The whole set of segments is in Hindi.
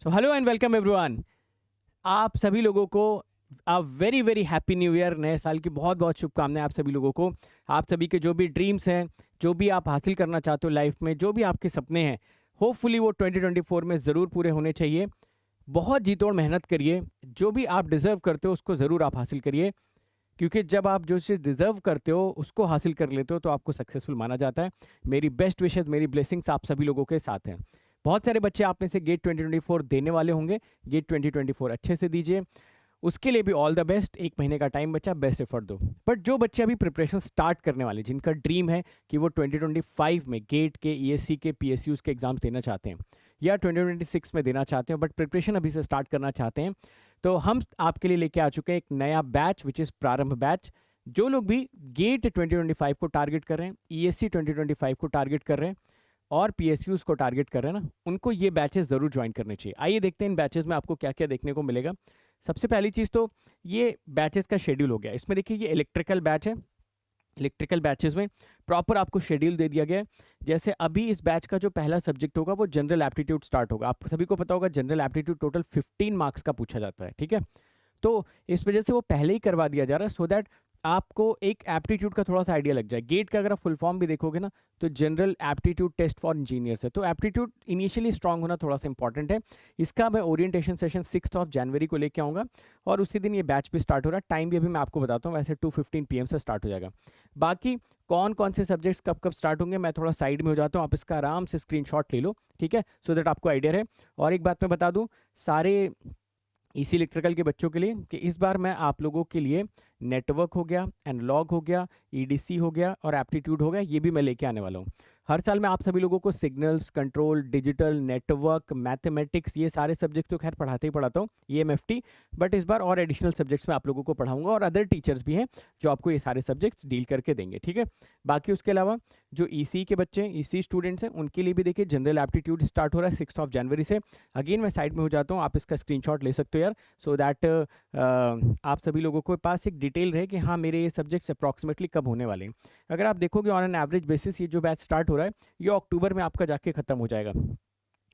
So hello and welcome everyone. आप सभी लोगों को a very very happy new year. नए साल की बहुत बहुत शुभकामनाएं आप सभी लोगों को। आप सभी के जो भी ड्रीम्स हैं, जो भी आप हासिल करना चाहते हो लाइफ में, जो भी आपके सपने हैं, होपफुली वो 2024 में ज़रूर पूरे होने चाहिए। बहुत जी तोड़ मेहनत करिए, जो भी आप डिज़र्व करते हो उसको ज़रूर आप हासिल करिए, क्योंकि जब आप जो चीज़ डिज़र्व करते हो उसको हासिल कर लेते हो तो आपको सक्सेसफुल माना जाता है। मेरी बेस्ट विशेज़, मेरी ब्लेसिंग्स आप सभी लोगों के साथ हैं। बहुत सारे बच्चे आप में से गेट 2024 देने वाले होंगे। गेट 2024 अच्छे से दीजिए, उसके लिए भी ऑल द बेस्ट। एक महीने का टाइम बचा, बेस्ट एफर्ट दो। बट जो बच्चे अभी प्रिपरेशन स्टार्ट करने वाले, जिनका ड्रीम है कि वो 2025 में गेट के, ईएससी के, पीएसयूज के एग्जाम्स देना चाहते हैं या 2026 में देना चाहते हैं, बट प्रिपरेशन अभी से स्टार्ट करना चाहते हैं, तो हम आपके लिए लेके आ चुके हैं एक नया बैच विच इज़ प्रारंभ बैच। जो लोग भी गेट 2025 को टारगेट कर रहे हैं, ईएससी 2025 को टारगेट कर रहे हैं और पीएसयूज को टारगेट कर रहे हैं ना, उनको ये बैचेस ज़रूर ज्वाइन करने चाहिए। आइए देखते हैं इन बैचेस में आपको क्या क्या देखने को मिलेगा। सबसे पहली चीज़ तो ये बैचेस का शेड्यूल हो गया। इसमें देखिए ये इलेक्ट्रिकल बैच है। इलेक्ट्रिकल बैचेस में प्रॉपर आपको शेड्यूल दे दिया गया है। जैसे अभी इस बैच का जो पहला सब्जेक्ट होगा वो जनरल एप्टीट्यूड स्टार्ट होगा। आप सभी को पता होगा जनरल एप्टीट्यूड टोटल 15 मार्क्स का पूछा जाता है, ठीक है। तो इस वजह से वो पहले ही करवा दिया जा रहा है, सो दैट आपको एक एप्टीट्यूड का थोड़ा सा आइडिया लग जाए। गेट का अगर आप फुल फॉर्म भी देखोगे ना, तो general aptitude test for engineers है। तो एप्टीट्यूड इनिशियली स्ट्रांग होना थोड़ा सा इंपॉर्टेंट है। इसका मैं ओरिएंटेशन सेशन 6 जनवरी को लेके आऊँगा और उसी दिन ये बैच भी स्टार्ट हो रहा है। टाइम भी अभी मैं आपको बताता हूँ, वैसे 2:15 PM से स्टार्ट हो जाएगा। बाकी कौन कौन से सब्जेक्ट्स कब कब स्टार्ट होंगे मैं थोड़ा साइड में हो जाता हूँ, आप इसका आराम से स्क्रीनशॉट ले लो, ठीक है, सो दैट आपको आइडिया रहे। और एक बात मैं बता दूँ सारे इसी इलेक्ट्रिकल के बच्चों के लिए, कि इस बार मैं आप लोगों के लिए नेटवर्क हो गया, एनालॉग हो गया, ईडीसी हो गया और एप्टीट्यूड हो गया, ये भी मैं लेके आने वाला हूँ। हर साल मैं आप सभी लोगों को signals, control, digital, network, mathematics, ये सारे सब्जेक्ट्स तो खैर पढ़ाते ही पढ़ाता हूँ, ईएमएफटी। बट इस बार और एडिशनल सब्जेक्ट्स मैं आप लोगों को पढ़ाऊंगा और अदर टीचर्स भी हैं जो आपको ये सारे सब्जेक्ट्स डील करके देंगे, ठीक है। बाकी उसके अलावा जो ईसी के बच्चे, ईसी स्टूडेंट्स हैं, उनके लिए भी देखिए जनरल एप्टीट्यूड स्टार्ट हो रहा है 6 जनवरी से। अगेन मैं साइड में हो जाता हूँ, आप इसका स्क्रीनशॉट ले सकते हो यार, सो दैट आप सभी लोगों के पास एक डिटेल रहे कि हाँ मेरे ये सब्जेक्ट्स अप्रॉक्सीमेटली कब होने वाले हैं। अगर आप देखोगे ऑन एन एवरेज बेसिस ये जो बैच स्टार्ट हो रहा है ये अक्टूबर में आपका जाके खत्म हो जाएगा,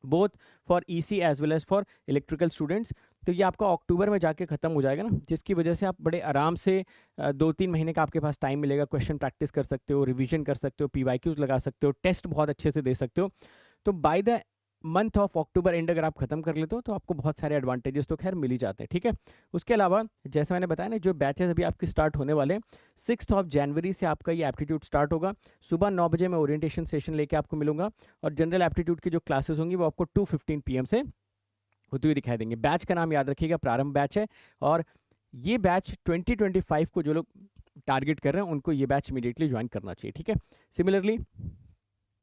both for EC as well as for electrical students. तो ये आपका अक्टूबर में जाके खत्म हो जाएगा ना, जिसकी वजह से आप बड़े आराम से 2-3 महीने का आपके पास टाइम मिलेगा। क्वेश्चन प्रैक्टिस कर सकते हो, रिवीजन कर सकते हो, पीवाईक्यूज लगा सकते हो, टेस्ट बहुत अच्छे से दे सकते हो। तो by the month of October and अगर आप खत्म कर लेते हो तो आपको बहुत सारे एडवांटेजेस तो खैर मिल ही जाते हैं, ठीक है। उसके अलावा जैसे मैंने बताया ना, जो बैचेस अभी आपके स्टार्ट होने वाले हैं, 6 जनवरी से आपका ये एप्टीट्यूड स्टार्ट होगा। सुबह 9 बजे मैं ओरिएंटेशन सेशन लेके आपको मिलूंगा और जनरल एप्टीट्यूड की जो क्लासेस होंगी वो आपको 2:15 PM से होती हुई दिखाई देंगे। बैच का नाम याद रखिएगा, प्रारंभ बैच है। और ये बैच 2025 को जो लोग टारगेट कर रहे हैं उनको ये बैच इमीडिएटली ज्वाइन करना चाहिए, ठीक है। सिमिलरली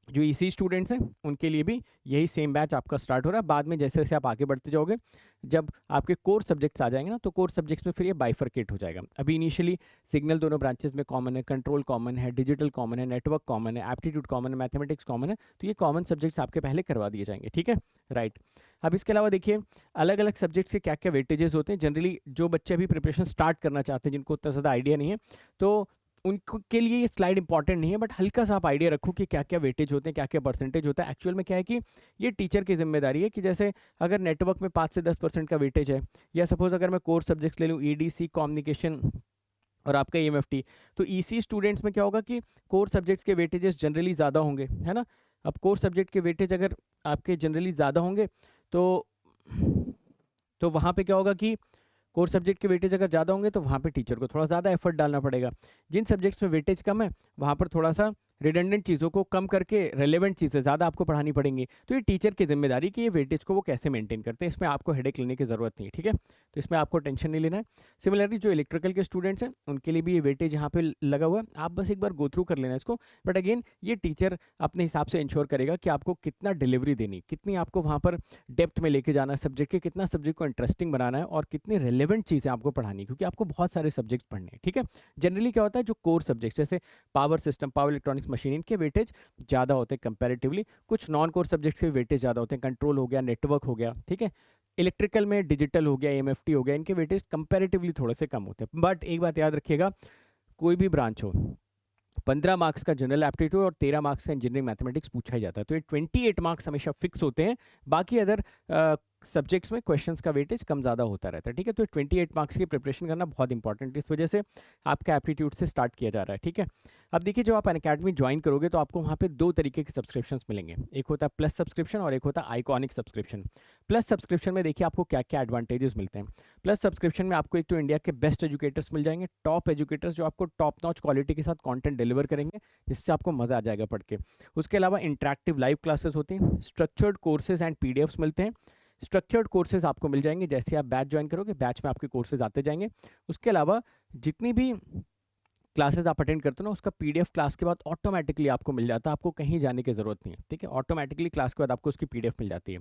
जो ईसी स्टूडेंट्स हैं उनके लिए भी यही सेम बैच आपका स्टार्ट हो रहा है। बाद में जैसे जैसे आप आगे बढ़ते जाओगे, जब आपके कोर सब्जेक्ट्स आ जाएंगे ना, तो कोर सब्जेक्ट्स में फिर ये बाइफर्केट हो जाएगा। अभी इनिशियली सिग्नल दोनों ब्रांचेस में कॉमन है, कंट्रोल कॉमन है, डिजिटल कॉमन है, नेटवर्क कॉमन है, एप्टीट्यूड कॉमन है, मैथमेटिक्स कॉमन है। तो ये कॉमन सब्जेक्ट्स आपके पहले करवा दिए जाएंगे, ठीक है, राइट। अब इसके अलावा देखिए अलग अलग सब्जेक्ट्स के क्या क्या वेटेजेस होते हैं। जनरली जो बच्चे अभी प्रिपरेशन स्टार्ट करना चाहते हैं, जिनको उतना ज़्यादा आइडिया नहीं है, तो उनके लिए ये स्लाइड इंपॉर्टेंट नहीं है, बट हल्का सा आप आइडिया रखो कि क्या क्या वेटेज होते हैं, क्या क्या परसेंटेज होता है। एक्चुअल में क्या है कि ये टीचर की जिम्मेदारी है कि जैसे अगर नेटवर्क में 5 से 10% का वेटेज है, या सपोज अगर मैं कोर सब्जेक्ट्स ले लूँ, ईडीसी, कम्युनिकेशन और आपका ईएमएफटी, तो ईसी स्टूडेंट्स में क्या होगा कि कोर सब्जेक्ट्स के वेटेजेस जनरली ज़्यादा होंगे, है ना। अब कोर सब्जेक्ट के वेटेज अगर आपके जनरली ज़्यादा होंगे तो वहाँ पे क्या होगा कि कोर सब्जेक्ट के वेटेज अगर ज़्यादा होंगे तो वहाँ पे टीचर को थोड़ा ज़्यादा एफर्ट डालना पड़ेगा। जिन सब्जेक्ट्स में वेटेज कम है वहाँ पर थोड़ा सा रिडंडेंट चीज़ों को कम करके रेलेवेंट चीज़ें ज़्यादा आपको पढ़ानी पड़ेंगी। तो ये टीचर की जिम्मेदारी कि ये वेटेज को वो कैसे मेंटेन करते हैं, इसमें आपको हेडेक लेने की ज़रूरत नहीं है, ठीक है। तो इसमें आपको टेंशन नहीं लेना है। सिमिलरली जो इलेक्ट्रिकल के स्टूडेंट्स हैं उनके लिए भी ये वेटेज यहाँ पे लगा हुआ है, आप बस एक बार गो थ्रू कर लेना इसको। बट अगेन ये टीचर अपने हिसाब से इंश्योर करेगा कि आपको कितना डिलीवरी देनी, कितनी आपको वहाँ पर डेप्थ में लेके जाना है सब्जेक्ट के, कितना सब्जेक्ट को इंटरेस्टिंग बनाना है और कितनी रेलेवेंट चीज़ें आपको पढ़ानी, क्योंकि आपको बहुत सारे सब्जेक्ट्स पढ़ने हैं, ठीक है। जनरली क्या होता है, जो कोर सब्जेक्ट्स जैसे power system, power electronics, machine, इनके वेटेज ज़्यादा होते हैं कंपैरेटिवली। कुछ नॉन कोर सब्जेक्ट्स के वेटेज ज़्यादा होते हैं, कंट्रोल हो गया, नेटवर्क हो गया, ठीक है। इलेक्ट्रिकल में डिजिटल हो गया, एएमएफटी हो गया, इनके वेटेज कंपैरेटिवली थोड़े से कम होते हैं। बट एक बात याद रखिएगा, कोई भी ब्रांच हो, 15 मार्क्स का जनरल एप्टीट्यूड और 13 मार्क्स का इंजीनियरिंग मैथमेटिक्स पूछा ही जाता है, तो ये 28 मार्क्स हमेशा फिक्स होते हैं। बाकी अदर सब्जेक्ट्स में क्वेश्चंस का वेटेज कम ज़्यादा होता रहता है, ठीक है। तो 28 मार्क्स की प्रिपरेशन करना बहुत इंपॉर्टेंट है, इस वजह से आपका एप्टीट्यूड से स्टार्ट किया जा रहा है, ठीक है। अब देखिए, जब आप अनअकैडमी ज्वाइन करोगे तो आपको वहाँ पे 2 तरीके के सब्सक्रिप्शंस मिलेंगे, एक होता है प्लस सब्सक्रिप्शन और एक होता है आइकॉनिक सब्सक्रिप्शन। प्लस सब्सक्रिप्शन में देखिए आपको क्या क्या एडवांटेजेस मिलते हैं। प्लस सब्सक्रिप्शन में आपको एक तो इंडिया के बेस्ट एजुकेटर्स मिल जाएंगे, टॉप एजुकेटर्स जो आपको टॉप नॉच क्वालिटी के साथ कॉन्टेंट डिलीवर करेंगे, जिससे आपको मज़ा आ जाएगा पढ़ के। उसके अलावा इंटरेक्टिव लाइव क्लासेस होती हैं, स्ट्रक्चर्ड कोर्सेज एंड पीडीएफ्स मिलते हैं। स्ट्रक्चर्ड कोर्सेज आपको मिल जाएंगे, जैसे आप बैच ज्वाइन करोगे बैच में आपके कोर्सेज आते जाएंगे। उसके अलावा जितनी भी क्लासेस आप अटेंड करते हो ना, उसका पीडीएफ क्लास के बाद ऑटोमेटिकली आपको मिल जाता है, आपको कहीं जाने की ज़रूरत नहीं है, ठीक है। ऑटोमेटिकली क्लास के बाद आपको उसकी पीडीएफ मिल जाती है।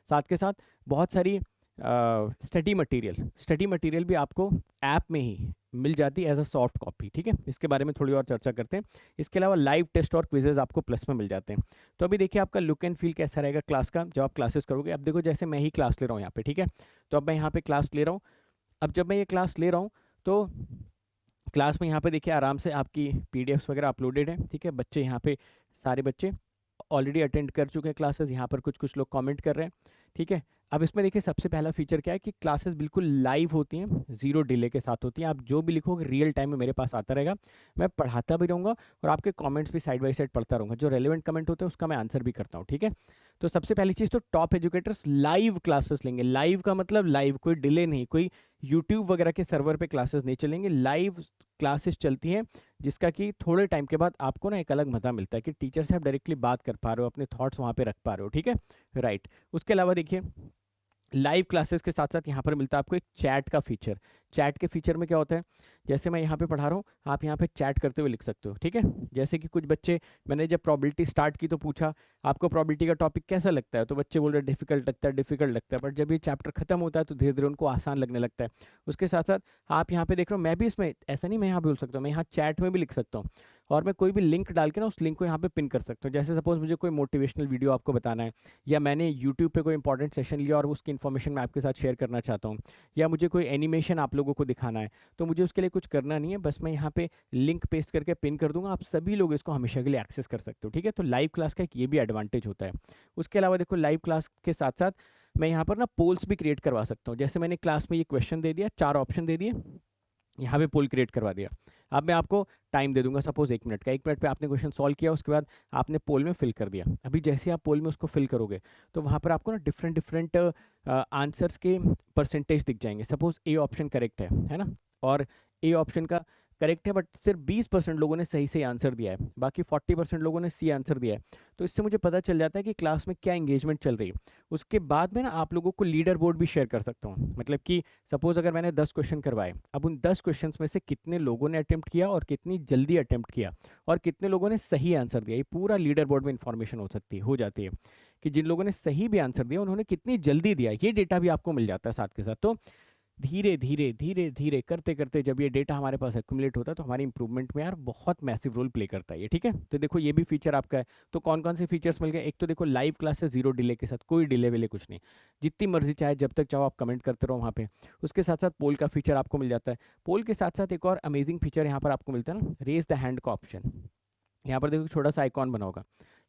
साथ के साथ बहुत सारी स्टडी मटेरियल भी आपको ऐप में ही मिल जाती है एज अ सॉफ्ट कॉपी, ठीक है। इसके बारे में थोड़ी और चर्चा करते हैं। इसके अलावा लाइव टेस्ट और क्विजेज आपको प्लस में मिल जाते हैं। तो अभी देखिए आपका लुक एंड फील कैसा रहेगा क्लास का जब आप क्लासेस करोगे। अब देखो, जैसे मैं ही क्लास ले रहा हूँ यहाँ पे, ठीक है। तो अब मैं यहाँ पे क्लास ले रहा हूँ। अब जब मैं ये क्लास ले रहा हूँ तो क्लास में यहाँ पे देखिए आराम से आपकी पीडीएफ्स वगैरह अपलोडेड है, ठीक है। बच्चे यहाँ पे सारे बच्चे ऑलरेडी अटेंड कर चुके हैं क्लासेस, यहाँ पर कुछ कुछ लोग कमेंट कर रहे हैं, ठीक है। अब इसमें देखिए सबसे पहला फीचर क्या है कि क्लासेस बिल्कुल लाइव होती हैं, ज़ीरो डिले के साथ होती हैं। आप जो भी लिखोगे रियल टाइम में मेरे पास आता रहेगा, मैं पढ़ाता भी रहूँगा और आपके कमेंट्स भी साइड बाय साइड पढ़ता रहूँगा। जो रेलेवेंट कमेंट होते हैं उसका मैं आंसर भी करता हूँ, ठीक है। तो सबसे पहली चीज़ तो टॉप एजुकेटर्स लाइव क्लासेस लेंगे। लाइव का मतलब लाइव, कोई डिले नहीं, कोई यूट्यूब वगैरह के सर्वर पे क्लासेस नहीं चलेंगे, लाइव क्लासेस चलती हैं, जिसका कि थोड़े टाइम के बाद आपको ना एक अलग मज़ा मिलता है कि टीचर से आप डायरेक्टली बात कर पा रहे हो, अपने थॉट्स वहाँ पे रख पा रहे हो, ठीक है, राइट। उसके अलावा देखिए लाइव क्लासेस के साथ साथ यहाँ पर मिलता है आपको एक चैट का फीचर। चैट के फीचर में क्या होता है, जैसे मैं यहाँ पे पढ़ा रहा हूँ, आप यहाँ पे चैट करते हुए लिख सकते हो, ठीक है। जैसे कि कुछ बच्चे, मैंने जब प्रोबेबिलिटी स्टार्ट की तो पूछा आपको प्रोबेबिलिटी का टॉपिक कैसा लगता है, तो बच्चे बोल रहे डिफिकल्ट लगता है, डिफिकल्ट लगता है। बट जब ये चैप्टर खत्म होता है तो धीरे धीरे उनको आसान लगने लगता है। उसके साथ साथ आप यहाँ पे देख रहे हो, मैं भी इसमें ऐसा नहीं मैं यहाँ बोल सकता हूँ, मैं यहाँ चैट में भी लिख सकता हूँ और मैं कोई भी लिंक डाल के ना उस लिंक को यहाँ पे पिन कर सकता हूँ। जैसे सपोज मुझे कोई मोटिवेशनल वीडियो आपको बताना है, या मैंने यूट्यूब पे कोई इंपॉर्टेंट सेशन लिया और उसकी इन्फॉर्मेशन मैं आपके साथ शेयर करना चाहता हूँ, या मुझे कोई एनिमेशन आप लोगों को दिखाना है, तो मुझे उसके लिए कुछ करना नहीं है, बस मैं यहाँ पे लिंक पेस्ट करके पिन कर दूंगा, आप सभी लोग इसको हमेशा के लिए एक्सेस कर सकते हो, ठीक है। तो लाइव क्लास का एक ये भी एडवांटेज होता है। उसके अलावा देखो, लाइव क्लास के साथ साथ मैं यहाँ पर ना पोल्स भी क्रिएट करवा सकता हूँ। जैसे मैंने क्लास में ये क्वेश्चन दे दिया, 4 ऑप्शन दे दिए, यहाँ पे पोल क्रिएट करवा दिया। अब मैं आपको टाइम दे दूंगा सपोज 1 मिनट का, 1 मिनट पे आपने क्वेश्चन सॉल्व किया, उसके बाद आपने पोल में फिल कर दिया। अभी जैसे आप पोल में उसको फिल करोगे तो वहाँ पर आपको ना डिफरेंट डिफरेंट आंसर्स के परसेंटेज दिख जाएंगे। सपोज ए ऑप्शन करेक्ट है ना, और ए ऑप्शन का करेक्ट है बट सिर्फ 20% लोगों ने सही आंसर दिया है, बाकी 40% लोगों ने सी आंसर दिया है। तो इससे मुझे पता चल जाता है कि क्लास में क्या इंगेजमेंट चल रही है। उसके बाद में ना आप लोगों को लीडर बोर्ड भी शेयर कर सकता हूँ। मतलब कि सपोज अगर मैंने 10 क्वेश्चन करवाए, अब उन 10 क्वेश्चन में से कितने लोगों ने अटेम्प्ट किया और कितनी जल्दी अटेम्प्ट किया और कितने लोगों ने सही आंसर दिया, ये पूरा लीडर बोर्ड में इंफॉर्मेशन हो जाती है कि जिन लोगों ने सही भी आंसर दिया उन्होंने कितनी जल्दी दिया, ये डेटा भी आपको मिल जाता है साथ के साथ। तो धीरे धीरे धीरे धीरे करते करते जब ये डेटा हमारे पास एक्यूमुलेट होता है तो हमारी इंप्रूवमेंट में यार बहुत मैसिव रोल प्ले करता है ये, ठीक है। तो देखो ये भी फीचर आपका है। तो कौन कौन से फीचर्स मिल गए, एक तो देखो लाइव क्लास है 0 डिले के साथ, कोई डिले विले कुछ नहीं, जितनी मर्जी चाहे जब तक चाहो आप कमेंट करते रहो वहाँ पे। उसके साथ साथ पोल का फीचर आपको मिल जाता है। पोल के साथ साथ एक और अमेजिंग फीचर यहाँ पर आपको मिलता है ना, रेज द हैंड का ऑप्शन। यहाँ पर देखो छोटा सा आइकॉन बना होगा।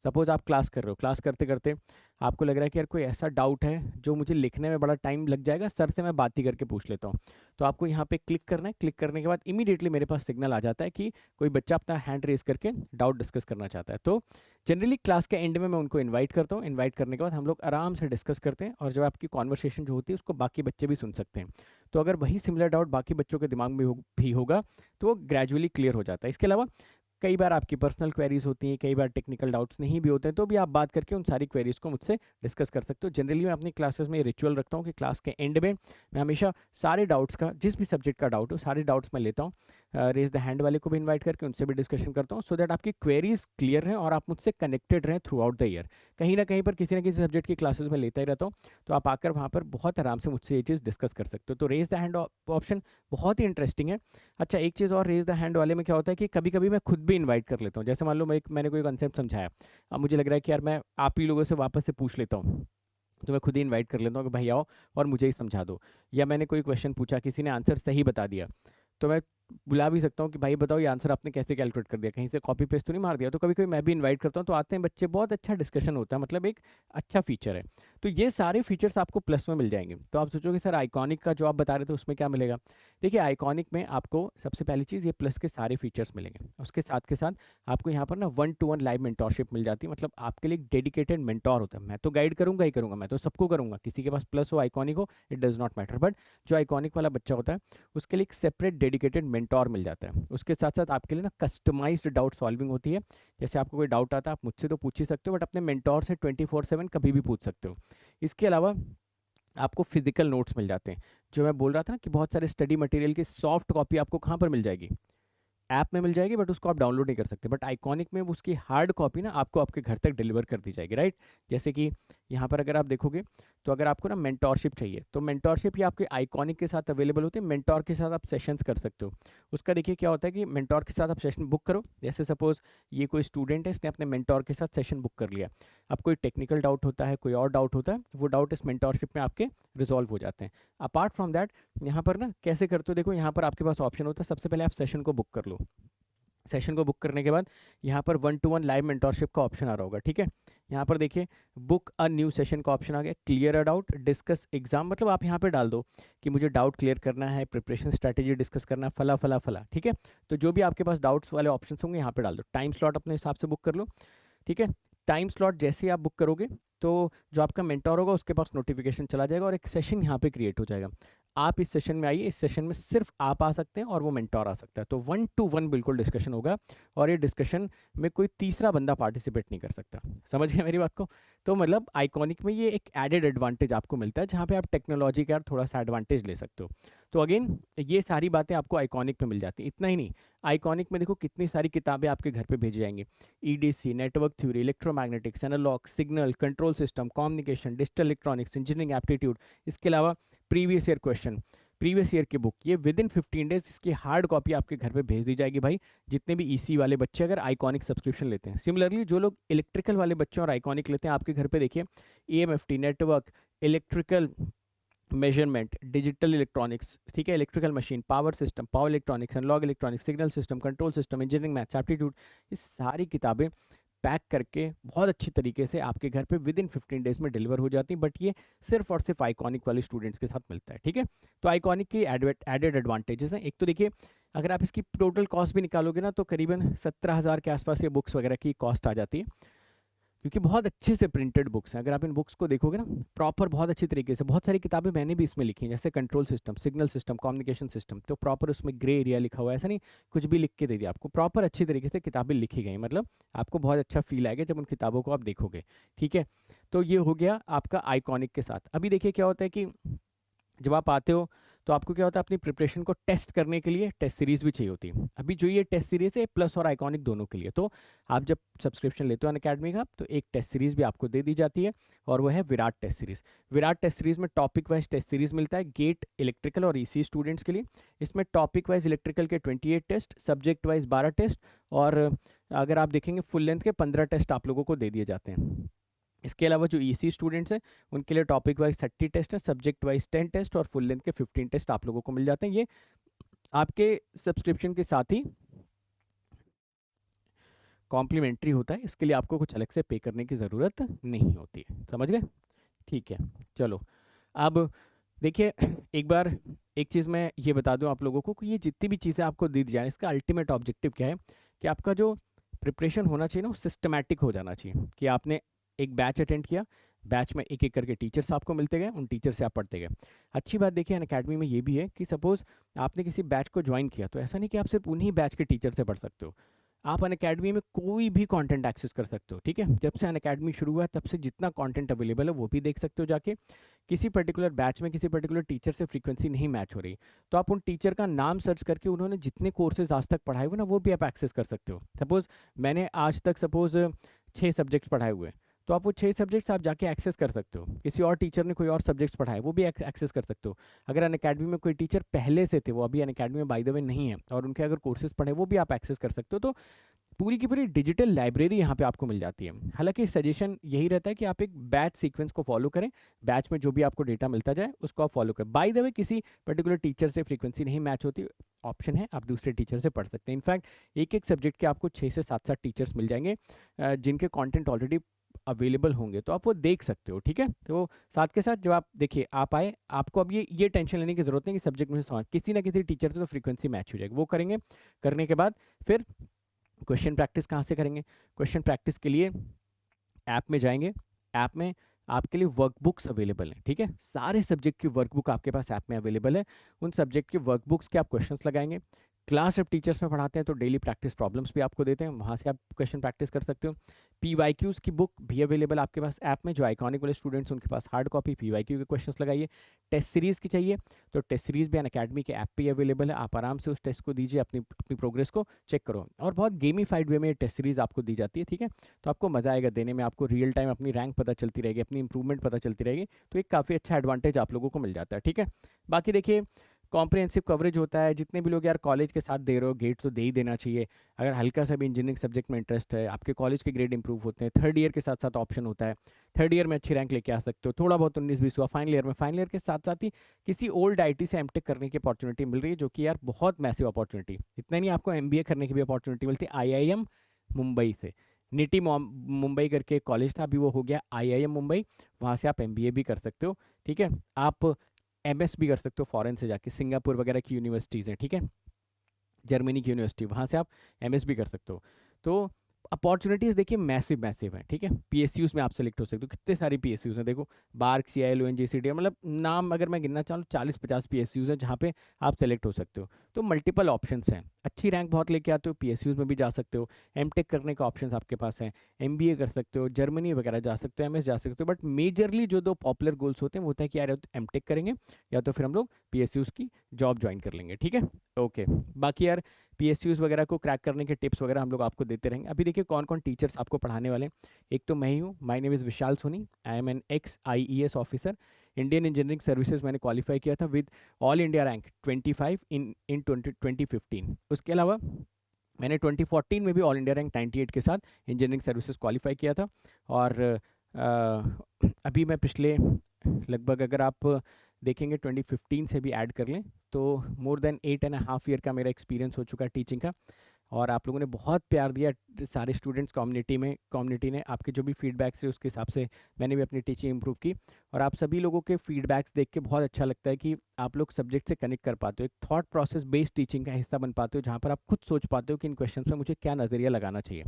सपोज आप क्लास कर रहे हो, क्लास करते करते आपको लग रहा है कि यार कोई ऐसा डाउट है जो मुझे लिखने में बड़ा टाइम लग जाएगा, सर से मैं बात ही करके पूछ लेता हूँ। तो आपको यहाँ पे क्लिक करना है, क्लिक करने के बाद इमीडिएटली मेरे पास सिग्नल आ जाता है कि कोई बच्चा अपना हैंड रेज करके डाउट डिस्कस करना चाहता है। तो जनरली क्लास के एंड में मैं उनको इन्वाइट करता हूँ, इन्वाइट करने के बाद हम लोग आराम से डिस्कस करते हैं और जब आपकी कॉन्वर्सेशन जो होती है उसको बाकी बच्चे भी सुन सकते हैं। तो अगर वही सिमिलर डाउट बाकी बच्चों के दिमाग में भी होगा तो वो ग्रेजुअली क्लियर हो जाता है। इसके अलावा कई बार आपकी पर्सनल क्वेरीज होती हैं, कई बार टेक्निकल डाउट्स नहीं भी होते हैं, तो भी आप बात करके उन सारी क्वेरीज को मुझसे डिस्कस कर सकते हो। जनरली मैं अपनी क्लासेस में ये रिचुअल रखता हूँ कि क्लास के एंड में मैं हमेशा सारे डाउट्स का, जिस भी सब्जेक्ट का डाउट हो सारे डाउट्स मैं लेता हूँ, रेज द हैंड वाले को भी इन्वाइट करके उनसे भी डिस्कशन करता हूँ, सो दैट आपकी क्वेरीज क्लियर रहें और आप मुझसे कनेक्टेड रहें थ्रू आउट द ईयर। कहीं ना कहीं पर किसी न किसी सब्जेक्ट की क्लासेस में लेता ही रहता हूँ, तो आप आकर वहाँ पर बहुत आराम से मुझसे ये चीज़ डिस्कस कर सकते हो। तो रेज द हैंड ऑप्शन बहुत ही इंटरेस्टिंग है। अच्छा, एक चीज़ और, रेज द हैंड वाले में क्या होता है कि कभी कभी मैं खुद भी इन्वाइट कर लेता हूँ। जैसे मान लो मैंने कोई कॉन्सेप्ट समझाया, अब मुझे लग रहा है कि यार मैं आप ही लोगों से वापस से पूछ लेता हूँ, तो मैं खुद ही इनवाइट कर लेता हूँ कि भाई आओ और मुझे ही समझा दो। या मैंने कोई क्वेश्चन पूछा, किसी ने आंसर सही बता दिया, तो मैं बुला भी सकता हूँ कि भाई बताओ ये आंसर आपने कैसे कैलकुलेट कर दिया, कहीं से कॉपी पेस्ट तो नहीं मार दिया। तो कभी कभी मैं भी इनवाइट करता हूँ, तो आते हैं बच्चे, बहुत अच्छा डिस्कशन होता है, मतलब एक अच्छा फीचर है। तो ये सारे फीचर्स आपको प्लस में मिल जाएंगे। तो आप सोचोगे सर आइकॉनिक का जो आप बता रहे थे उसमें क्या मिलेगा? देखिए आइकॉनिक में आपको सबसे पहली चीज़ ये प्लस के सारे फीचर्स मिलेंगे। उसके साथ आपको यहाँ पर ना 1-to-1 लाइव मेंटोरशिप मिल जाती है, मतलब आपके लिए डेडिकेटेड मेंटोर होता है। मैं तो गाइड करूंगा ही करूंगा, मैं तो सबको करूंगा, किसी के पास प्लस हो आइकॉनिक हो, it does not matter. But जो आइकॉनिक वाला बच्चा होता है उसके लिए एक सेपरेट डेडिकेटेड मेंटोर मिल जाता है। उसके साथ साथ आपके लिए ना कस्टमाइज्ड डाउट सॉल्विंग होती है। जैसे आपको कोई डाउट आता है, आप मुझसे तो पूछ ही सकते हो, बट अपने मेंटोर से 24/7 कभी भी पूछ सकते हो। इसके अलावा आपको फिजिकल नोट्स मिल जाते हैं। जो मैं बोल रहा था ना कि बहुत सारे स्टडी मटेरियल की सॉफ्ट कॉपी आपको कहाँ पर मिल जाएगी? ऐप में मिल जाएगी, बट उसको आप डाउनलोड नहीं कर सकते। बट आइकॉनिक में उसकी हार्ड कॉपी ना आपको आपके घर तक डिलीवर कर दी जाएगी, राइट? जैसे कि यहाँ पर अगर आप देखोगे, तो अगर आपको ना मेंटोरशिप चाहिए, तो मेंटोरशिप ये आपके आइकॉनिक के साथ अवेलेबल होती है। मेंटोर के साथ आप सेशंस कर सकते हो। उसका देखिए क्या होता है कि मेंटोर के साथ आप सेशन बुक करो। जैसे सपोज ये कोई स्टूडेंट है, इसने अपने मेंटोर के साथ सेशन बुक कर लिया। अब कोई टेक्निकल डाउट होता है, कोई और डाउट होता है, वो डाउट इस मेंटोरशिप में आपके रिजॉल्व हो जाते हैं। अपार्ट फ्रॉम दैट, यहाँ पर ना कैसे करते हो, देखो यहाँ पर आपके पास ऑप्शन होता है। सबसे पहले आप सेशन को बुक कर लो। सेशन को बुक करने के बाद यहाँ पर 1-to-1 लाइव मेंटोरशिप का ऑप्शन आ रहा होगा, ठीक है? यहाँ पर देखिए बुक अ न्यू सेशन का ऑप्शन आ गया। Clear a doubt, discuss exam, मतलब आप यहाँ पे डाल दो कि मुझे डाउट क्लियर करना है, प्रिपरेशन स्ट्रैटेजी डिस्कस करना है, फला फला फला, ठीक है? तो जो भी आपके पास डाउट्स वाले ऑप्शन होंगे यहाँ पे डाल दो। टाइम स्लॉट अपने हिसाब से बुक कर लो, ठीक है? टाइम स्लॉट जैसे ही आप बुक करोगे, तो जो आपका मेंटोर होगा उसके पास नोटिफिकेशन चला जाएगा और एक सेशन यहाँ पे क्रिएट हो जाएगा। आप इस सेशन में आइए। इस सेशन में सिर्फ आप आ सकते हैं और वो मेंटोर आ सकता है। तो 1-to-1 बिल्कुल डिस्कशन होगा, और ये डिस्कशन में कोई तीसरा बंदा पार्टिसिपेट नहीं कर सकता। समझ गए मेरी बात को? तो मतलब आइकॉनिक में ये एक एडेड एडवांटेज आपको मिलता है, जहाँ पे आप टेक्नोलॉजी का थोड़ा सा एडवांटेज ले सकते हो। तो अगेन ये सारी बातें आपको आइकॉनिक में मिल जाती हैं। इतना ही नहीं, आइकॉनिक में देखो कितनी सारी किताबें आपके घर पे भेजी जाएंगी। EDC, network theory, electromagnetics, analogue, signal, control system, communication, digital electronics, engineering aptitude. इसके अलावा previous year question, previous year की बुक, ये विद इन 15 डेज इसकी हार्ड कॉपी आपके घर पे भेज दी जाएगी भाई, जितने भी ईसी वाले बच्चे अगर आइकॉनिक सब्सक्रिप्शन लेते हैं। सिमिलरली जो लोग इलेक्ट्रिकल वाले बच्चे और आइकॉनिक लेते हैं, आपके घर पे देखिए AMFT, network, electrical measurement, digital electronics, ठीक है, electrical machine, power system, power electronics, analog electronics, signal system, control system, engineering maths, aptitude, ये सारी किताबें पैक करके बहुत अच्छी तरीके से आपके घर पे विद इन 15 डेज में डिलीवर हो जाती हैं। बट ये सिर्फ और सिर्फ आइकॉनिक वाले स्टूडेंट्स के साथ मिलता है, ठीक है? तो आइकॉनिक की एडेड एडवांटेजेस हैं। एक तो देखिए, अगर आप इसकी टोटल कॉस्ट भी निकालोगे ना, तो करीबन 17,000 के आसपास ये बुक्स वगैरह की कॉस्ट आ जाती है, क्योंकि बहुत अच्छे से प्रिंटेड बुक्स हैं। अगर आप इन बुक्स को देखोगे ना प्रॉपर, बहुत अच्छी तरीके से, बहुत सारी किताबें मैंने भी इसमें लिखी हैं, जैसे control system, signal system, communication system, तो प्रॉपर उसमें ग्रे एरिया लिखा हुआ है, ऐसा नहीं कुछ भी लिख के दे दिया आपको, प्रॉपर अच्छी तरीके से किताबें लिखी गई, मतलब आपको बहुत अच्छा फील आएगा जब उन किताबों को आप देखोगे, ठीक है? तो ये हो गया आपका आइकॉनिक के साथ। अभी देखिए क्या होता है कि जब आप आते हो, तो आपको क्या होता है, अपनी प्रिपरेशन को टेस्ट करने के लिए टेस्ट सीरीज भी चाहिए होती है। अभी जो ये टेस्ट सीरीज है प्लस और आइकॉनिक दोनों के लिए, तो आप जब सब्सक्रिप्शन लेते हो अनअकैडमी का, तो एक टेस्ट सीरीज भी आपको दे दी जाती है, और वो है Virat test series. Virat test series में टॉपिक वाइज टेस्ट सीरीज मिलता है गेट, इलेक्ट्रिकल और ईसी स्टूडेंट्स के लिए। इसमें टॉपिक वाइज इलेक्ट्रिकल के 28 टेस्ट, सब्जेक्ट वाइज 12 टेस्ट, और अगर आप देखेंगे फुल लेंथ के 15 टेस्ट आप लोगों को दे दिए जाते हैं। इसके अलावा जो ईसी स्टूडेंट्स हैं उनके लिए टॉपिक वाइज 30 टेस्ट है, सब्जेक्ट वाइज 10 टेस्ट, और फुल लेंथ के 15 टेस्ट आप लोगों को मिल जाते हैं। ये आपके सब्सक्रिप्शन के साथ ही कॉम्प्लीमेंट्री होता है, इसके लिए आपको कुछ अलग से पे करने की ज़रूरत नहीं होती है। समझ गए? ठीक है, चलो अब देखिए, एक बार एक चीज़ मैं ये बता दूं आप लोगों को कि ये जितनी भी चीज़ें आपको दी जाए, इसका अल्टीमेट ऑब्जेक्टिव क्या है कि आपका जो प्रिपरेशन होना चाहिए ना, वो सिस्टमैटिक हो जाना चाहिए। कि आपने एक बैच अटेंड किया, बैच में एक एक करके टीचर्स आपको मिलते गए, उन टीचर से आप पढ़ते गए। अच्छी बात देखिए अनअकैडमी में ये भी है कि सपोज़ आपने किसी बैच को ज्वाइन किया, तो ऐसा नहीं कि आप सिर्फ उन्हीं बैच के टीचर से पढ़ सकते हो। आप अनअकैडमी में कोई भी कंटेंट एक्सेस कर सकते हो, ठीक है? जब से अनअकैडमी शुरू हुआ है तब से जितना कंटेंट अवेलेबल है वो भी देख सकते हो जाके। किसी पर्टिकुलर बैच में किसी पर्टिकुलर टीचर से फ्रीक्वेंसी नहीं मैच हो रही, तो आप उन टीचर का नाम सर्च करके उन्होंने जितने कोर्सेज आज तक पढ़ाए हुए ना, वो भी आप एक्सेस कर सकते हो। सपोज़ मैंने आज तक 6 सब्जेक्ट्स पढ़ाए हुए हैं, तो आप वो 6 सब्जेक्ट्स आप जाके एक्सेस कर सकते हो। किसी और टीचर ने कोई और सब्जेक्ट्स पढ़ाए वो भी एक्सेस कर सकते हो। अगर अनअकैडमी में कोई टीचर पहले से थे, वो अभी अनअकैडमी में बाय द वे नहीं है, और उनके अगर कोर्सेज पढ़े वो भी आप एक्सेस कर सकते हो। तो पूरी की पूरी डिजिटल लाइब्रेरी यहाँ पे आपको मिल जाती है। हालांकि सजेशन यही रहता है कि आप एक बैच सीक्वेंस को फॉलो करें, बैच में जो भी आपको डेटा मिलता जाए उसको आप फॉलो करें। बाय द वे किसी पर्टिकुलर टीचर से फ्रीक्वेंसी नहीं मैच होती, ऑप्शन है आप दूसरे टीचर से पढ़ सकते हैं। इनफैक्ट एक एक सब्जेक्ट के आपको 6 से 7 टीचर्स मिल जाएंगे जिनके कॉन्टेंट ऑलरेडी अवेलेबल होंगे, तो आप वो देख सकते हो। ठीक है, तो साथ के साथ जब आप देखिए आप आए, आपको अब ये टेंशन लेने की जरूरत नहीं कि सब्जेक्ट मुझे समझ, किसी ना किसी टीचर से तो फ्रीक्वेंसी मैच हो जाएगी, वो करेंगे। करने के बाद फिर क्वेश्चन प्रैक्टिस कहाँ से करेंगे? क्वेश्चन प्रैक्टिस के लिए ऐप में जाएंगे। ऐप में आपके लिए वर्कबुक्स अवेलेबल हैं। ठीक है, सारे सब्जेक्ट की वर्कबुक आपके पास ऐप में अवेलेबल है। उन सब्जेक्ट की वर्कबुक्स के आप क्वेश्चंस लगाएंगे। क्लास जब टीचर्स में पढ़ाते हैं तो डेली प्रैक्टिस प्रॉब्लम्स भी आपको देते हैं, वहाँ से आप क्वेश्चन प्रैक्टिस कर सकते हो। PYQs की बुक भी अवेलेबल आपके पास ऐप में। जो आइकॉनिक वाले स्टूडेंट्स उनके पास हार्ड कॉपी PYQ के क्वेश्चंस लगाइए। टेस्ट सीरीज़ की चाहिए तो टेस्ट सीरीज़ भी अनअकैडमी के ऐप पे अवेलेबल है, आप आराम से उस टेस्ट को दीजिए, अपनी अपनी प्रोग्रेस को चेक करो। और बहुत गेमिफाइड वे में टेस्ट सीरीज़ आपको दी जाती है। ठीक है, तो आपको मज़ा आएगा देने में, आपको रियल टाइम अपनी रैंक पता चलती रहेगी, अपनी इंप्रूवमेंट पता चलती रहेगी। तो एक काफ़ी अच्छा एडवांटेज आप लोगों को मिल जाता है। ठीक है, बाकी देखिए कॉम्प्रिहेंसिव कवरेज होता है। जितने भी लोग यार कॉलेज के साथ दे रहे हो, गेट तो दे ही देना चाहिए। अगर हल्का सा भी इंजीनियरिंग सब्जेक्ट में इंटरेस्ट है, आपके कॉलेज के ग्रेड इंप्रूव होते हैं। थर्ड ईयर के साथ साथ ऑप्शन होता है, थर्ड ईयर में अच्छी रैंक लेके आ सकते हो। थोड़ा बहुत 19-20 हुआ फाइनल ईयर में, फाइनल ईयर के साथ साथ ही किसी ओल्ड IT से एमटेक करने की अपॉर्चुनिटी मिल रही है, जो कि यार बहुत मैसिव अपॉर्चुनिटी। इतना नहीं, आपको MBA करने की भी अपॉर्चुनिटी मिलती है IIM मुंबई से। निटी मुंबई करके कॉलेज था, अभी वो हो गया IIM मुंबई, वहाँ से आप MBA भी कर सकते हो। ठीक है, आप MS भी कर सकते हो फॉरेन से जाके, सिंगापुर वगैरह की यूनिवर्सिटीज़ हैं। ठीक है, जर्मनी की यूनिवर्सिटी, वहाँ से आप MS भी कर सकते हो। तो अपॉर्चुनिटीज़ देखिए मैसिव मैसिव है। ठीक है, PSUs में आप सेलेक्ट हो सकते हो। कितने सारी PSUs हैं देखो, बार्क, CIL, ONGC, मतलब नाम अगर मैं गिनना चाहूँ 40-50 PSUs हैं जहाँ पे आप सेलेक्ट हो सकते हो। तो मल्टीपल ऑप्शंस हैं, अच्छी रैंक बहुत लेके आते हो PSUs में भी जा सकते हो। MTech करने का ऑप्शन आपके पास हैं, MBA कर सकते हो, जर्मनी वगैरह जा सकते हो, MS जा सकते हो। बट मेजरली जो 2 पॉपुलर गोल्स होते हैं वो होता है कि यार MTech करेंगे या तो फिर हम लोग PSUs की जॉब ज्वाइन कर लेंगे। ठीक है, ओके। बाकी यार PSUs वगैरह को क्रैक करने के टिप्स वगैरह हम लोग आपको देते रहेंगे। अभी देखिए कौन कौन टीचर्स आपको पढ़ाने वाले हैं। एक तो मैं ही हूँ, my name is Vishal Soni, I am an ex IES officer. Indian engineering services मैंने क्वालिफाई किया था with all India rank 25 in 2015। उसके अलावा मैंने 2014 में भी ऑल इंडिया रैंक 98 के साथ इंजीनियरिंग सर्विसेज क्वालिफाई किया था। और अभी मैं पिछले लगभग अगर आप देखेंगे 2015 से भी ऐड कर लें तो मोर देन 8.5 ईयर का मेरा एक्सपीरियंस हो चुका है टीचिंग का। और आप लोगों ने बहुत प्यार दिया सारे स्टूडेंट्स कम्युनिटी ने आपके जो भी फीडबैक्स है उसके हिसाब से मैंने भी अपनी टीचिंग इंप्रूव की। और आप सभी लोगों के फीडबैक्स देख के बहुत अच्छा लगता है कि आप लोग सब्जेक्ट से कनेक्ट कर पाते हो, एक थॉट प्रोसेस बेस्ड टीचिंग का हिस्सा बन पाते हो, जहाँ पर आप खुद सोच पाते हो कि इन क्वेश्चन में मुझे क्या नज़रिया लगाना चाहिए।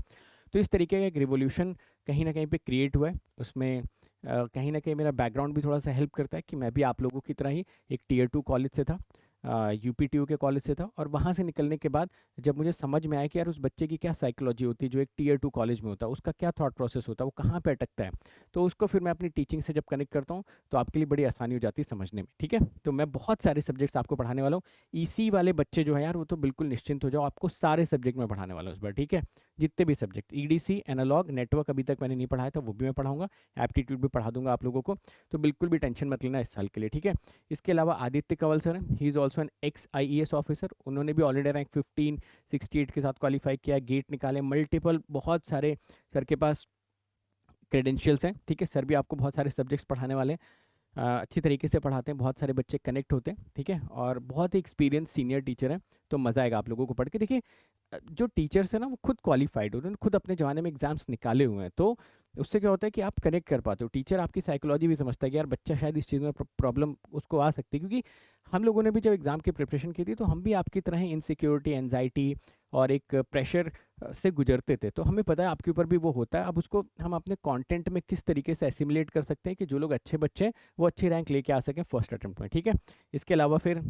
तो इस तरीके का एक रिवोल्यूशन कहीं ना कहीं पे क्रिएट हुआ है। उसमें कहीं ना कहीं मेरा बैकग्राउंड भी थोड़ा सा हेल्प करता है कि मैं भी आप लोगों की तरह ही एक Tier 2 कॉलेज से था, UPTU के कॉलेज से था। और वहाँ से निकलने के बाद जब मुझे समझ में आया कि यार उस बच्चे की क्या साइकोलॉजी होती है जो एक Tier 2 कॉलेज में होता है, उसका क्या थॉट प्रोसेस होता है, वो कहाँ पे अटकता है, तो उसको फिर मैं अपनी टीचिंग से जब कनेक्ट करता हूँ तो आपके लिए बड़ी आसानी हो जाती है समझने में। ठीक है, तो मैं बहुत सारे सब्जेक्ट्स आपको पढ़ाने वाला हूँ। EC वाले बच्चे जो है यार वो तो बिल्कुल निश्चिंत हो जाओ, आपको सारे सब्जेक्ट में पढ़ाने वाला हूँ इस बार। ठीक है, जितने भी सब्जेक्ट, EDC, एनालॉग, नेटवर्क अभी तक मैंने नहीं पढ़ाया था वो भी मैं पढ़ाऊंगा, एप्टीट्यूड भी पढ़ा दूंगा आप लोगों को। तो बिल्कुल भी टेंशन मत लेना इस साल के लिए। ठीक है, इसके अलावा आदित्य कंवल सर हैं, he is also an ex IES officer. उन्होंने भी ऑलरेडी रैंक 1568 के साथ क्वालिफाई किया, गेट निकाले, मल्टीपल बहुत सारे सर के पास क्रेडेंशियल्स हैं। ठीक है, सर भी आपको बहुत सारे सब्जेक्ट्स पढ़ाने वाले हैं, अच्छी तरीके से पढ़ाते हैं, बहुत सारे बच्चे कनेक्ट होते हैं। ठीक है, और बहुत ही एक्सपीरियंस सीनियर टीचर हैं, तो मज़ा आएगा आप लोगों को पढ़ के। देखिए जो टीचर्स हैं ना वो खुद क्वालिफाइड, उन्होंने खुद अपने ज़माने में एग्जाम्स निकाले हुए हैं, तो उससे क्या होता है कि आप कनेक्ट कर पाते हो। टीचर आपकी साइकोलॉजी भी समझता है कि यार बच्चा शायद इस चीज़ में प्रॉब्लम उसको आ सकती है, क्योंकि हम लोगों ने भी जब एग्ज़ाम की प्रिपरेशन की थी तो हम भी आपकी तरह ही इनसिक्योरिटी, एनजाइटी और एक प्रेशर से गुजरते थे, तो हमें पता है आपके ऊपर भी वो होता है। अब उसको हम अपने कंटेंट में किस तरीके से एसिमुलेट कर सकते हैं कि जो लोग अच्छे बच्चे हैं वो अच्छी रैंक लेके आ सकें फर्स्ट अटेम्प्ट में। ठीक है, इसके अलावा फिर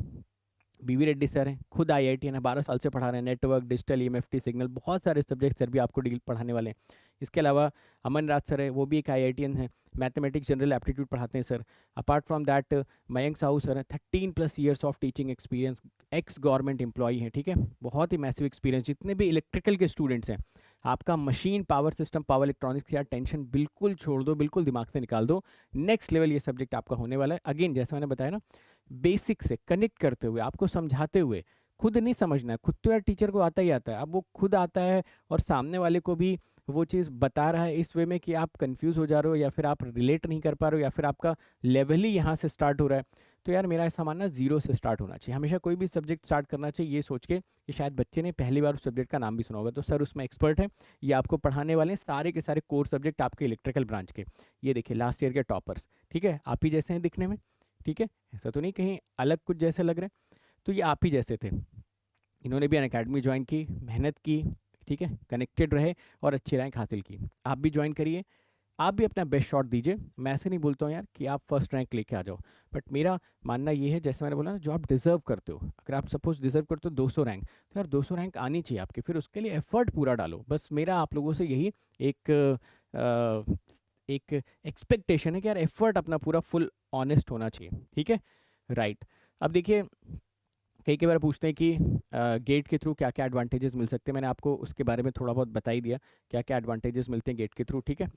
BV रेड्डी सर हैं, खुद IIT है, 12 साल से पढ़ा रहे हैं, नेटवर्क, डिजिटल, EMFT, सिग्नल, बहुत सारे सब्जेक्ट सर भी आपको डील पढ़ाने वाले हैं। इसके अलावा अमन राज सर है, वो भी एक IITian है, मैथमेटिक्स, जनरल एप्टीट्यूड पढ़ाते हैं sir. Apart from that Mayank Sahu sir हैं, 13+ years of teaching experience, x government employee हैं। ठीक है, बहुत ही मैसिव एक्सपीरियंस। जितने भी इलेक्ट्रिकल के स्टूडेंट्स हैं आपका machine power system power electronics या टेंशन बिल्कुल छोड़ दो, बिल्कुल दिमाग से निकाल दो। नेक्स्ट लेवल ये सब्जेक्ट आपका होने वाला है। अगेन जैसे मैंने बताया ना, बेसिक से कनेक्ट करते हुए, आपको समझाते हुए, खुद नहीं समझना है, खुद तो यार टीचर को आता ही आता है, अब वो खुद आता है और सामने वाले को भी वो चीज़ बता रहा है इस वे में कि आप कंफ्यूज हो जा रहे हो या फिर आप रिलेट नहीं कर पा रहे हो या फिर आपका लेवल ही यहाँ से स्टार्ट हो रहा है। तो यार मेरा ऐसा मानना, जीरो से स्टार्ट होना चाहिए। हमेशा कोई भी सब्जेक्ट स्टार्ट करना चाहिए ये सोच के कि शायद बच्चे ने पहली बार उस सब्जेक्ट का नाम भी सुना होगा, तो सर उसमें एक्सपर्ट है, ये आपको पढ़ाने वाले हैं सारे के सारे कोर सब्जेक्ट आपके इलेक्ट्रिकल ब्रांच के। ये देखिए लास्ट ईयर के टॉपर्स, ठीक है, आप ही जैसे हैं दिखने में, ठीक है, ऐसा तो नहीं कहीं अलग कुछ जैसे लग रहे हैं, तो ये आप ही जैसे थे। इन्होंने भी अन अकेडमी ज्वाइन की, मेहनत की, ठीक है, कनेक्टेड रहे और अच्छी रैंक हासिल की। आप भी ज्वाइन करिए, आप भी अपना बेस्ट शॉट दीजिए। मैं ऐसे नहीं बोलता हूँ यार कि आप फर्स्ट रैंक लेके आ जाओ, बट मेरा मानना ये है, जैसे मैंने बोला ना, जो आप डिज़र्व करते हो, अगर आप सपोज डिज़र्व करते हो 200 रैंक, तो यार 200 रैंक आनी चाहिए आपकी, फिर उसके लिए एफर्ट पूरा डालो। बस मेरा आप लोगों से यही एक एक एक्सपेक्टेशन है कि यार एफर्ट अपना पूरा फुल ऑनेस्ट होना चाहिए, ठीक है, राइट। अब देखिए, कई बार पूछते हैं कि गेट के थ्रू क्या क्या एडवांटेजेस मिल सकते हैं। मैंने आपको उसके बारे में थोड़ा बहुत बता ही दिया, क्या क्या एडवांटेजेस मिलते हैं गेट के थ्रू, ठीक है।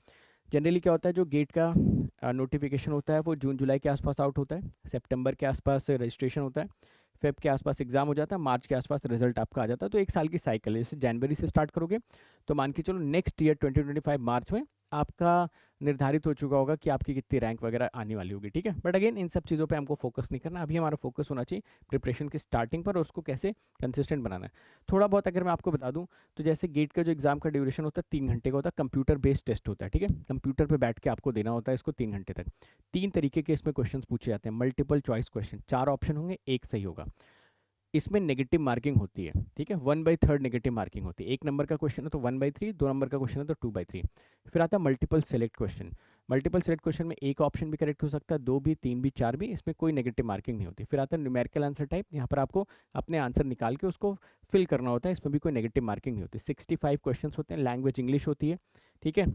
जनरली क्या होता है, जो गेट का नोटिफिकेशन होता है वो जून जुलाई के आसपास आउट होता है, सितंबर के आसपास रजिस्ट्रेशन होता है, फेब के आसपास एग्जाम हो जाता है, मार्च के आसपास रिजल्ट आपका आ जाता है। तो एक साल की साइकिल है, जैसे जनवरी से स्टार्ट करोगे तो मान के चलो नेक्स्ट ईयर 2025 मार्च में आपका निर्धारित हो चुका होगा कि आपकी कितनी रैंक वगैरह आने वाली होगी, ठीक है। बट अगेन इन सब चीज़ों पे हमको फोकस नहीं करना, अभी हमारा फोकस होना चाहिए प्रिपरेशन की स्टार्टिंग पर और उसको कैसे कंसिस्टेंट बनाना है। थोड़ा बहुत अगर मैं आपको बता दूं, तो जैसे गेट का जो एग्जाम का ड्यूरेशन होता है 3 घंटे का होता है, कंप्यूटर बेस्ड टेस्ट होता है, ठीक है, कंप्यूटर पर बैठ के आपको देना होता है इसको 3 घंटे तक। 3 तरीके के इसमें क्वेश्चन पूछे जाते हैं, मल्टीपल चॉइस क्वेश्चन, 4 ऑप्शन होंगे, एक सही होगा। इसमें नेगेटिव मार्किंग होती है, ठीक है, 1/3 नेगेटिव मार्किंग होती है। 1 नंबर का क्वेश्चन है तो 1/3, 2 नंबर का क्वेश्चन है तो 2/3। फिर आता है multiple select question. Multiple select question में एक ऑप्शन भी करेक्ट हो सकता है, 2 भी, 3 भी, 4 भी, इसमें कोई नेगेटिव मार्किंग नहीं होती। फिर आता है न्यूमेरिकल आंसर टाइप, यहाँ पर आपको अपने आंसर निकाल के उसको फिल करना होता है, इसमें भी कोई नेगेटिव मार्किंग नहीं होती। 65 क्वेश्चन होते हैं, लैंग्वेज इंग्लिश होती है, ठीक है,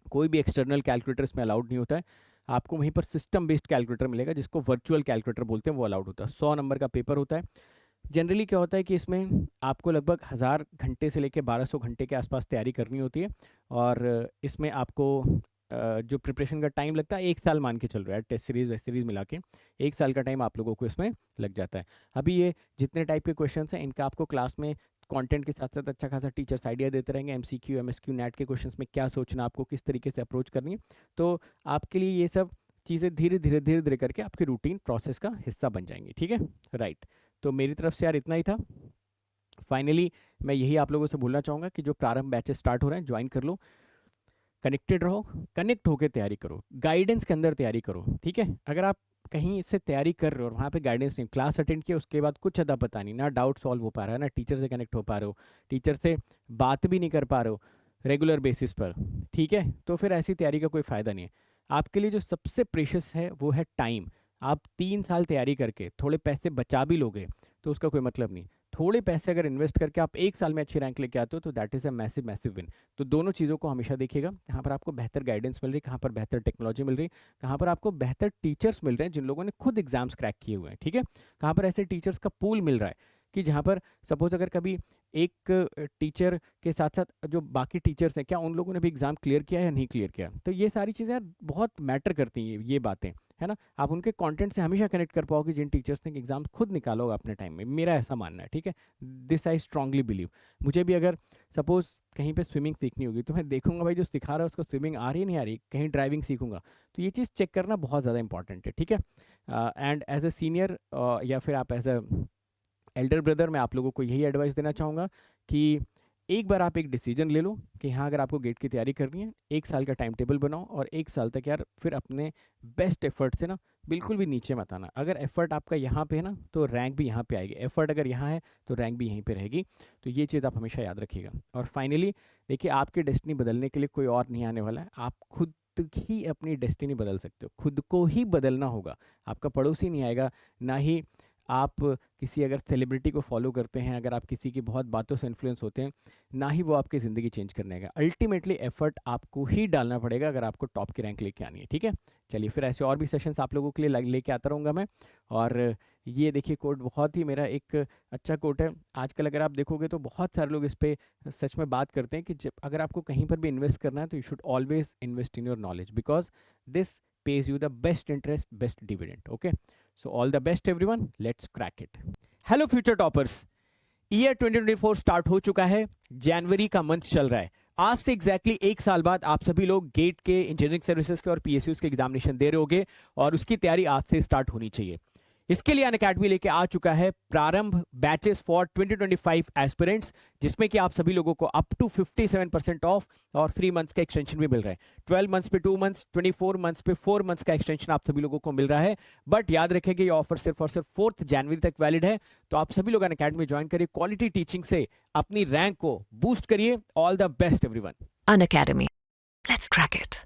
कोई भी एक्सटर्नल कैलकुलेटर इसमें अलाउड नहीं होता है। आपको वहीं पर सिस्टम बेस्ड कैलकुलेटर मिलेगा जिसको वर्चुअल कैलकुलेटर बोलते हैं, वो अलाउड होता है। 100 नंबर का पेपर होता है। जनरली क्या होता है कि इसमें आपको लगभग 1000 घंटे से लेकर 1200 घंटे के आसपास तैयारी करनी होती है और इसमें आपको जो प्रिपरेशन का टाइम लगता है 1 साल मान के चल रहा है, टेस्ट सीरीज वेस्ट सीरीज मिला के 1 साल का टाइम आप लोगों को इसमें लग जाता है। अभी ये जितने टाइप के क्वेश्चन हैं इनका आपको क्लास में कंटेंट के साथ साथ अच्छा खासा टीचर्स आइडिया देते रहेंगे, एमसीक्यू एमएसक्यू नेट के क्वेश्चंस में क्या सोचना, आपको किस तरीके से अप्रोच करनी है। तो आपके लिए ये सब चीज़ें धीरे धीरे करके आपके रूटीन प्रोसेस का हिस्सा बन जाएंगी, ठीक है, राइट। तो मेरी तरफ से यार इतना ही था। फाइनली मैं यही आप लोगों से बोलना चाहूँगा कि जो प्रारंभ बैचेस स्टार्ट हो रहे हैं ज्वाइन कर लो, कनेक्टेड रहो, कनेक्ट होकर तैयारी करो, गाइडेंस के अंदर तैयारी करो, ठीक है। अगर आप कहीं से तैयारी कर रहे हो और वहाँ पे गाइडेंस नहीं, क्लास अटेंड किया उसके बाद कुछ अदा पता नहीं, ना डाउट सॉल्व हो पा रहा है, ना टीचर से कनेक्ट हो पा रहे हो, टीचर से बात भी नहीं कर पा रहे हो रेगुलर बेसिस पर, ठीक है, तो फिर ऐसी तैयारी का कोई फ़ायदा नहीं है। आपके लिए जो सबसे प्रेशियस है वो है टाइम। आप 3 साल तैयारी करके थोड़े पैसे बचा भी लोगे तो उसका कोई मतलब नहीं। थोड़े पैसे अगर इन्वेस्ट करके आप 1 साल में अच्छी रैंक लेके आते हो तो that is a massive massive win. तो दोनों चीज़ों को हमेशा देखिएगा, कहाँ पर आपको बेहतर गाइडेंस मिल रही है, कहाँ पर बेहतर टेक्नोलॉजी मिल रही है, कहाँ पर आपको बेहतर टीचर्स मिल रहे हैं जिन लोगों ने खुद एग्जाम्स क्रैक किए हुए हैं, ठीक है, कहाँ पर ऐसे टीचर्स का पूल मिल रहा है कि जहाँ पर सपोज अगर कभी एक टीचर के साथ साथ जो बाकी टीचर्स हैं क्या उन लोगों ने भी एग्ज़ाम क्लियर किया या नहीं क्लियर किया। तो ये सारी चीज़ें यार बहुत मैटर करती हैं, ये बातें है ना। आप उनके कंटेंट से हमेशा कनेक्ट कर पाओगे जिन टीचर्स ने एग्जाम खुद निकाला होगा अपने टाइम में, मेरा ऐसा मानना है, ठीक है। This I strongly believe. मुझे भी अगर सपोज कहीं पे स्विमिंग सीखनी होगी तो मैं देखूंगा भाई जो सिखा रहा है उसको स्विमिंग आ रही है नहीं आ रही, कहीं ड्राइविंग सीखूंगा, तो ये चीज़ चेक करना बहुत ज़्यादा इंपॉर्टेंट है, ठीक है। एंड एज अ सीनियर या फिर आप एज अ एल्डर ब्रदर मैं आप लोगों को यही एडवाइस देना चाहूँगा कि एक बार आप एक डिसीजन ले लो कि हाँ अगर आपको गेट की तैयारी करनी है 1 साल का टाइम टेबल बनाओ और 1 साल तक यार फिर अपने बेस्ट एफर्ट से ना बिल्कुल भी नीचे मत आना। अगर एफर्ट आपका यहाँ पे है ना तो रैंक भी यहाँ पे आएगी, एफर्ट अगर यहाँ है तो रैंक भी यहीं पे रहेगी। तो ये चीज़ आप हमेशा याद रखिएगा। और फाइनली देखिए, आपकी डेस्टिनी बदलने के लिए कोई और नहीं आने वाला है, आप खुद ही अपनी डेस्टिनी बदल सकते हो, खुद को ही बदलना होगा। आपका पड़ोसी नहीं आएगा, ना ही आप किसी अगर सेलिब्रिटी को फॉलो करते हैं, अगर आप किसी की बहुत बातों से इन्फ्लुएंस होते हैं, ना ही वो आपकी ज़िंदगी चेंज करने का। अल्टीमेटली एफर्ट आपको ही डालना पड़ेगा अगर आपको टॉप की रैंक लेके आनी है, ठीक है। चलिए फिर ऐसे और भी सेशंस आप लोगों के लिए लेके आता रहूँगा मैं। और ये देखिए कोट बहुत ही मेरा एक अच्छा कोट है। आजकल अगर आप देखोगे तो बहुत सारे लोग इस पे सच में बात करते हैं कि जब अगर आपको कहीं पर भी इन्वेस्ट करना है तो you should always invest in your knowledge, because this pays you the best interest, best dividend. Okay, so all the best everyone, let's crack it. Hello future toppers, year 2024 start हो चुका है, जनवरी का मंथ चल रहा है। आज से एग्जैक्टली एक साल बाद आप सभी लोग गेट के, इंजीनियरिंग सर्विसेज के और पीएसयूज के एग्जामिनेशन दे रहे होगे और उसकी तैयारी आज से स्टार्ट होनी चाहिए। इसके लिए अनअकैडमी लेके आ चुका है प्रारंभ बैचेस फॉर 2025 एस्पिरेंट्स, जिसमें कि आप सभी लोगों को अप टू 57% ऑफ और 3 मंथ्स का एक्सटेंशन भी मिल रहा है। 12 मंथ्स पे 2 मंथ्स, 24 मंथ्स पे 4 मंथ्स का एक्सटेंशन आप सभी लोगों को मिल रहा है। बट याद रखें कि ये ऑफर सिर्फ और सिर्फ 4 जनवरी तक वैलिड है। तो आप सभी लोग अनअकैडमी ज्वाइन करिए, क्वालिटी टीचिंग से अपनी रैंक को बूस्ट करिए। All the best everyone. Unacademy. Let's crack it.